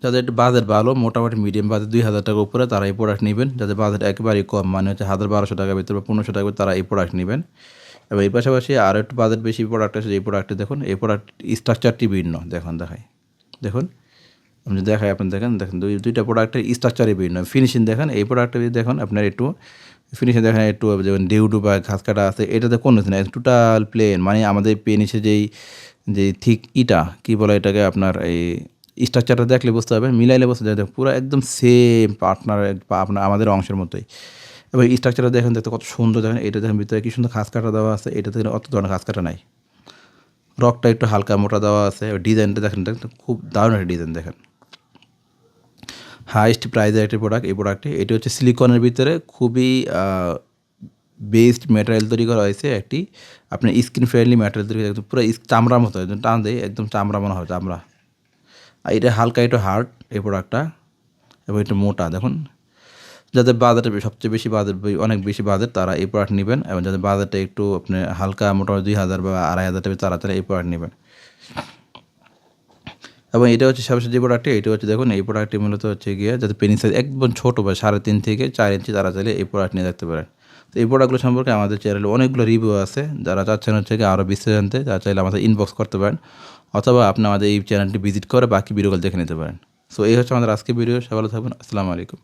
যাদের একটু বাজেট ভালো, মোটামুটি মিডিয়াম বাজেট ২,০০০ টাকার উপরে তারা এই প্রোডাক্ট নেবেন। যাদের বাজেট একেবারেই কম, মানে হচ্ছে ১,০০০-১,২০০ টাকার ভিতরে বা ১৫০০ টাকার ভিতরে, তারা এই প্রোডাক্ট নেবেন। এবং এর পাশাপাশি আরও একটু বাজেট বেশি প্রোডাক্ট আছে। এই প্রোডাক্টটি দেখুন, এই প্রোডাক্ট স্ট্রাকচারটি ভিন্ন। দেখুন আমি যদি দেখাই, আপনি দেখেন দুইটা প্রোডাক্টের স্ট্রাকচারই ভিন্ন। ফিনিশিং দেখেন, এই প্রোডাক্টটা যদি দেখেন আপনার একটু ফিনিশিং দেখেন, একটু যেমন ডিউডু বা ঘাস কাটা আছে, এটাতে কোনো কিছু নাই, টোটাল প্লেন। মানে আমাদের পেনিসে যে থিক ইটা কী বলে এটাকে, আপনার এই স্ট্রাকচারটা দেখলে বুঝতে হবে, মিলাইলে বুঝতে যাবে পুরো একদম সেম আপনার আমাদের অংশের মতোই। এবং স্ট্রাকচারটা দেখেন, দেখতে কত সুন্দর। দেখেন এটা দেখেন ভিতরে কি সুন্দর ঘাস কাটা দেওয়া আছে, এটা থেকে অত ধরনের ঘাস কাটা নাই। রকটা একটু হালকা মোটা দেওয়া আছে। ডিজাইনটা দেখেন খুব দারুণ একটা ডিজাইন। দেখেন হাইয়েস্ট প্রাইজের একটি প্রোডাক্ট এই প্রোডাক্টটি। এটি হচ্ছে সিলিকনের ভিতরে খুবই বেস্ট ম্যাটেরিয়াল তৈরি করা হয়েছে। একটি আপনার স্কিন ফ্রেন্ডলি ম্যাটেরিয়াল তৈরি করা, পুরো চামড়ার মতো, একদম টান দেয় একদম চামড়া মনে হয়, চামড়া। আর এটা হালকা একটু হার্ড এই প্রোডাক্টটা, এবং একটু মোটা। দেখুন যাদের বাজেট সবচেয়ে বেশি বাজেট, অনেক বেশি বাজেট, তারা এই প্রোডাক্ট নেবেন। এবং যাদের বাজেটটা একটু আপনি হালকা মোটামুটি ২,০০০ বা ২,৫০০ টাকা, তারা এই প্রোডাক্ট নেবেন। এবং এটা হচ্ছে সবচেয়ে যে প্রোডাক্টটি, এটা হচ্ছে দেখুন, এই প্রোডাক্টটি মূলত হচ্ছে গিয়ে যাদের পেনিস সাইজ একদম ছোটো বা ৩.৫ থেকে ৪ ইঞ্চি, তারা চাইলে এই প্রোডাক্ট নিয়ে দেখতে পারেন। তো এই প্রোডাক্টগুলো সম্পর্কে আমাদের চ্যানেলে অনেকগুলো রিভিউ আছে। যারা চাচ্ছেন হচ্ছে গিয়ে আরও বিস্তারিত জানতে, তারা চাইলে আমাদের ইনবক্স করতে পারেন, অথবা আপনি আমাদের এই চ্যানেলটি ভিজিট করে বাকি ভিডিওগুলো দেখে নিতে পারেন। সো এই হচ্ছে আমাদের আজকের ভিডিও। সবাই ভালো থাকবেন। আসসালামু আলাইকুম।